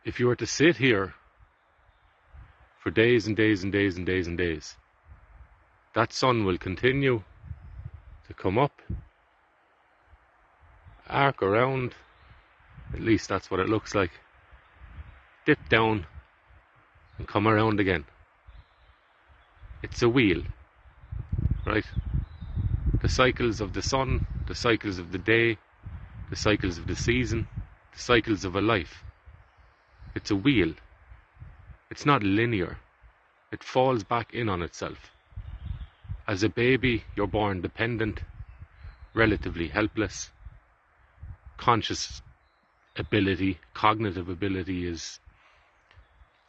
if you were to sit here for days and days and days and days and days, that sun will continue to come up, arc around, at least that's what it looks like, dip down and come around again. It's a wheel, right? The cycles of the sun, the cycles of the day, the cycles of the season, the cycles of a life. It's a wheel. It's not linear. It falls back in on itself. As a baby, you're born dependent, relatively helpless. Conscious ability, cognitive ability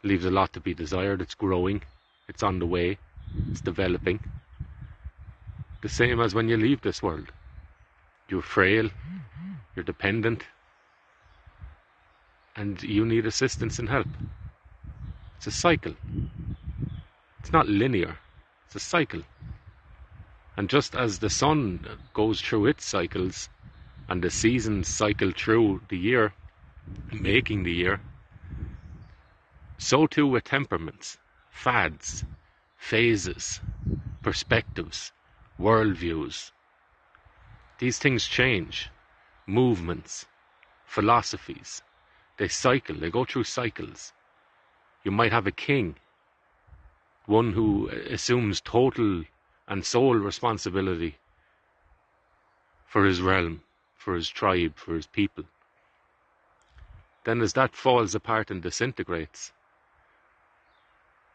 leaves a lot to be desired. It's growing. It's on the way. It's developing. The same as when you leave this world. You're frail. You're dependent. And you need assistance and help. It's a cycle. It's not linear. It's a cycle. And just as the sun goes through its cycles and the seasons cycle through the year, making the year, so too with temperaments, fads, phases, perspectives, worldviews. These things change. Movements, philosophies, they cycle, they go through cycles. You might have a king, one who assumes total and sole responsibility for his realm, for his tribe, for his people. Then as that falls apart and disintegrates,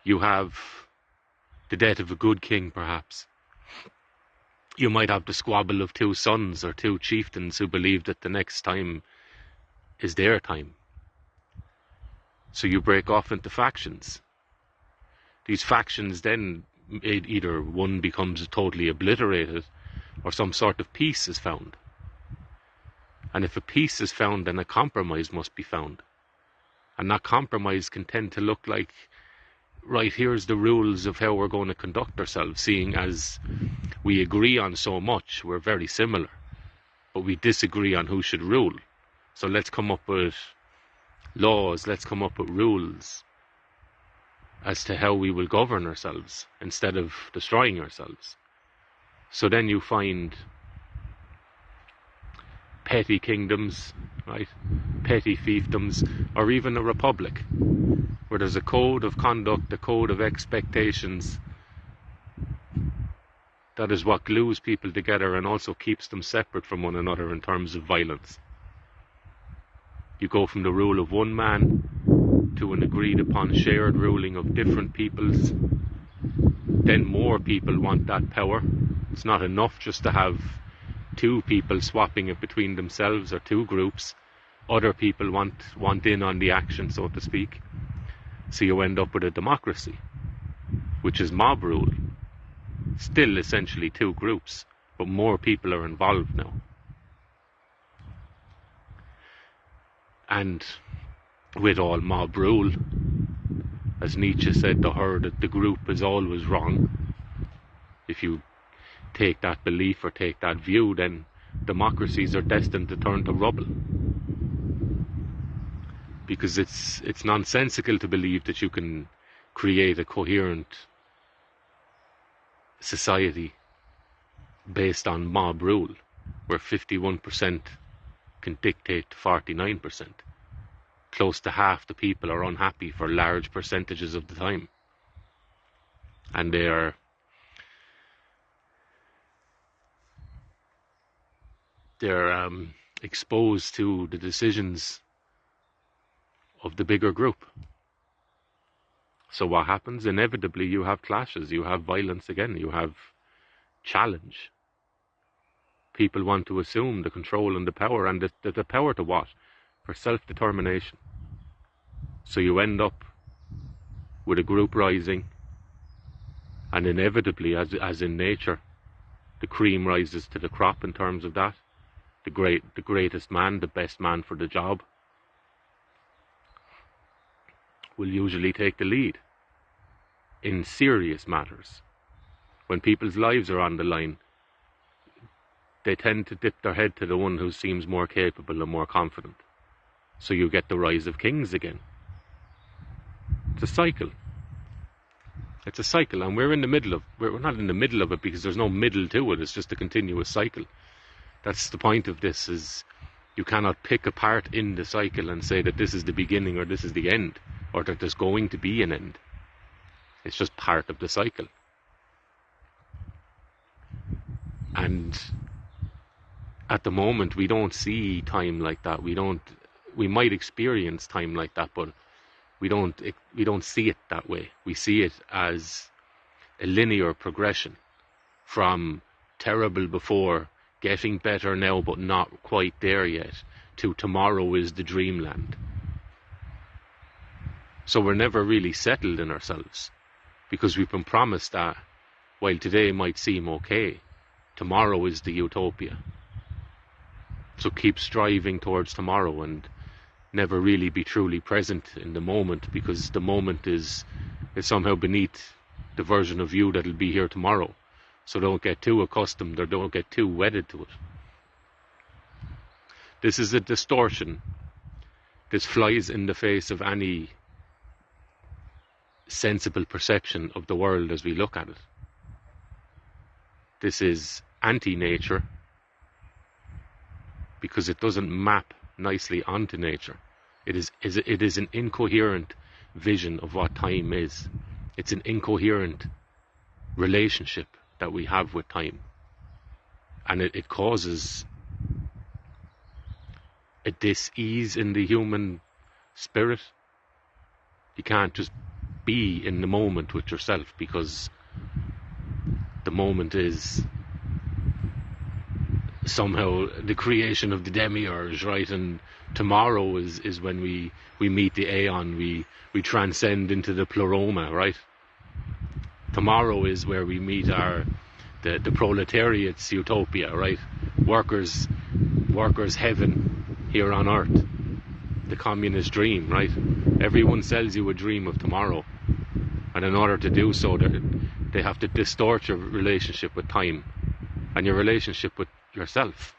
you have the death of a good king, perhaps. You might have the squabble of two sons or two chieftains who believe that the next time is their time. So you break off into factions. These factions then, either one becomes totally obliterated or some sort of peace is found. And if a peace is found, then a compromise must be found. And that compromise can tend to look like, right, here's the rules of how we're going to conduct ourselves, seeing as we agree on so much, we're very similar, but we disagree on who should rule. So let's come up with laws, let's come up with rules as to how we will govern ourselves instead of destroying ourselves. So then you find petty kingdoms, right? Petty fiefdoms, or even a republic, where there's a code of conduct, a code of expectations that is what glues people together and also keeps them separate from one another in terms of violence. You go from the rule of one man to an agreed upon shared ruling of different peoples. Then more people want that power. It's not enough just to have two people swapping it between themselves or two groups. Other people want in on the action, so to speak. So you end up with a democracy, which is mob rule. Still essentially two groups, but more people are involved now. And with all mob rule, as Nietzsche said to her, that the group is always wrong. If you take that belief or take that view, then democracies are destined to turn to rubble. Because it's nonsensical to believe that you can create a coherent society based on mob rule, where 51% can dictate to 49%. Close to half the people are unhappy for large percentages of the time. And they're exposed to the decisions of the bigger group. So what happens? Inevitably you have clashes, you have violence again, you have challenge. People want to assume the control and the power, and the power to what? For self-determination. So you end up with a group rising, and inevitably, as in nature, the cream rises to the crop in terms of that. The greatest man, the best man for the job, will usually take the lead in serious matters. When people's lives are on the line, they tend to dip their head to the one who seems more capable and more confident. So you get the rise of kings again. It's a cycle. It's a cycle, and we're not in the middle of it because there's no middle to it. It's just a continuous cycle. That's the point of this, is you cannot pick a part in the cycle and say that this is the beginning or this is the end, or that there's going to be an end. It's just part of the cycle. And at the moment, we don't see time like that. We might experience time like that, but we don't see it that way. We see it as a linear progression from terrible before, getting better now but not quite there yet, to tomorrow is the dreamland. So we're never really settled in ourselves, because we've been promised that while today might seem okay, tomorrow is the utopia. So keep striving towards tomorrow and never really be truly present in the moment, because the moment is somehow beneath the version of you that'll be here tomorrow. So don't get too accustomed or don't get too wedded to it. This is a distortion. This flies in the face of any sensible perception of the world as we look at it. This is anti-nature, because it doesn't map nicely onto nature. It is an incoherent vision of what time is. It's an incoherent relationship that we have with time, and it causes a dis-ease in the human spirit. You can't just be in the moment with yourself, because the moment is somehow the creation of the demiurge, right? And tomorrow is when we meet the aeon, we transcend into the pleroma, right? Tomorrow is where we meet the proletariat's utopia, right? Workers heaven here on earth, the communist dream, right? Everyone sells you a dream of tomorrow, and in order to do so, they have to distort your relationship with time and your relationship with yourself,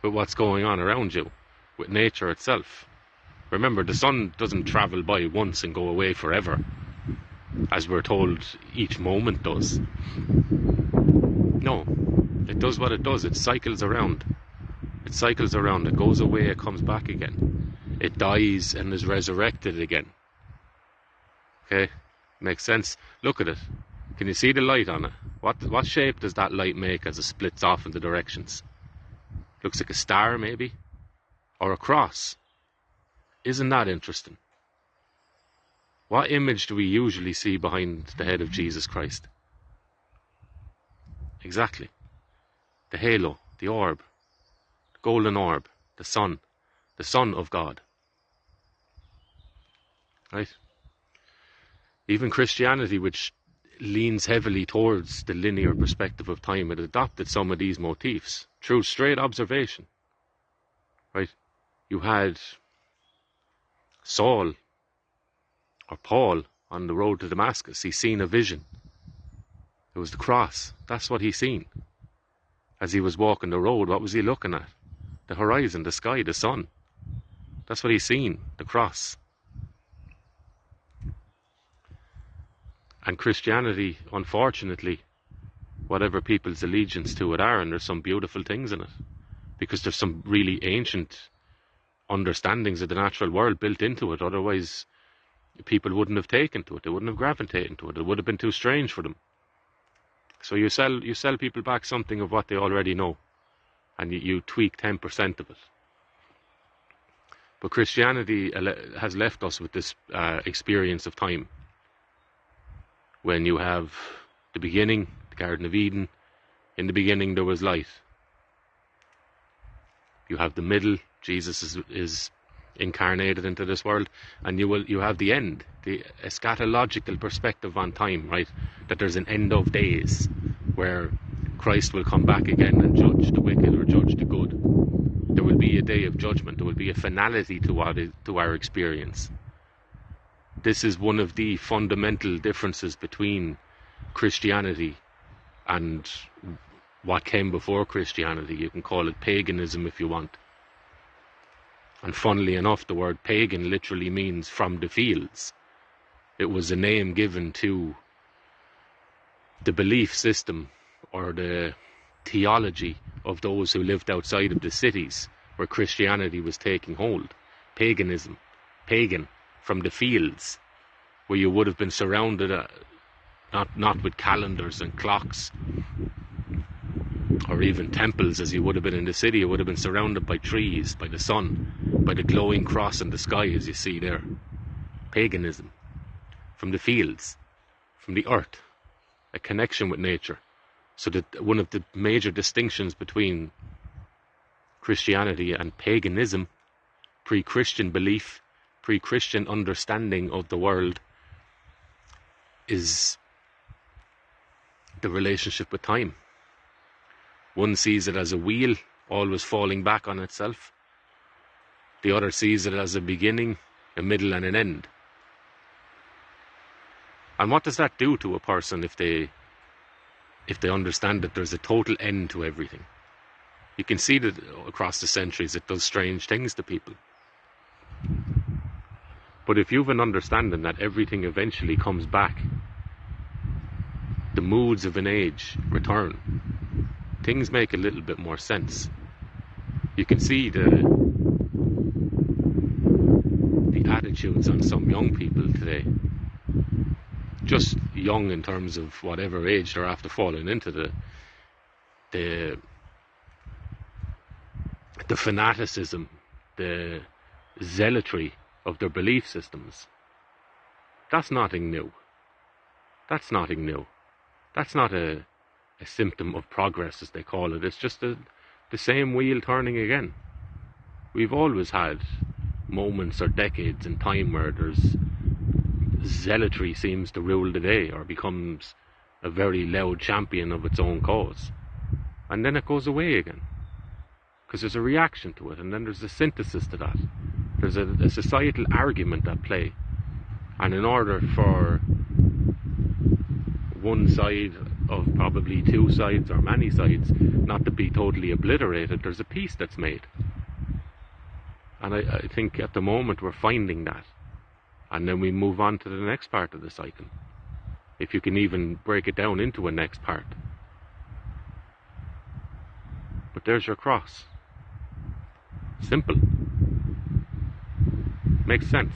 with what's going on around you, with nature itself. Remember, the sun doesn't travel by once and go away forever, as we're told each moment does. No, it does what it does. It cycles around. It cycles around. It goes away, it comes back again. It dies and is resurrected again. Okay? Makes sense? Look at it. Can you see the light on it? What shape does that light make as it splits off into directions? Looks like a star, maybe? Or a cross? Isn't that interesting? What image do we usually see behind the head of Jesus Christ? Exactly. The halo, the orb, the golden orb, the sun of God. Right? Even Christianity, which leans heavily towards the linear perspective of time, it adopted some of these motifs through straight observation. Right? You had Saul, or Paul, on the road to Damascus. He seen a vision. It was the cross. That's what he seen. As he was walking the road, what was he looking at? The horizon, the sky, the sun. That's what he seen, the cross. And Christianity, unfortunately, whatever people's allegiance to it are, and there's some beautiful things in it, because there's some really ancient understandings of the natural world built into it. Otherwise, people wouldn't have taken to it. They wouldn't have gravitated to it. It would have been too strange for them. So you sell people back something of what they already know, and you tweak 10% of it. But Christianity has left us with this experience of time. When you have the beginning, the Garden of Eden, in the beginning there was light. You have the middle, Jesus is incarnated into this world, and you have the end, the eschatological perspective on time, right? That there's an end of days where Christ will come back again and judge the wicked or judge the good. There will be a day of judgment. There will be a finality to our experience. This is one of the fundamental differences between Christianity and what came before Christianity. You can call it paganism if you want. And funnily enough, the word pagan literally means from the fields. It was a name given to the belief system or the theology of those who lived outside of the cities where Christianity was taking hold. Paganism, pagan, from the fields, where you would have been surrounded, not with calendars and clocks, or even temples as you would have been in the city. You would have been surrounded by trees, by the sun, by the glowing cross in the sky as you see there. Paganism, from the fields, from the earth, a connection with nature. So that one of the major distinctions between Christianity and paganism, pre-Christian belief, pre-Christian understanding of the world, is the relationship with time. One sees it as a wheel, always falling back on itself. The other sees it as a beginning, a middle and an end. And what does that do to a person if they understand that there's a total end to everything? You can see that across the centuries it does strange things to people. But if you've an understanding that everything eventually comes back, the moods of an age return, things make a little bit more sense. You can see the attitudes on some young people today, just young in terms of whatever age they're after falling into, the fanaticism, the zealotry of their belief systems. That's nothing new. That's nothing new. That's not a symptom of progress, as they call it. It's just the same wheel turning again. We've always had moments or decades in time where there's zealotry seems to rule the day, or becomes a very loud champion of its own cause. And then it goes away again, because there's a reaction to it, and then there's a synthesis to that. There's a societal argument at play. And in order for one side of probably two sides or many sides not to be totally obliterated, there's a peace that's made. And I think at the moment we're finding that. And then we move on to the next part of the cycle, if you can even break it down into a next part. But there's your cross. Simple. Makes sense.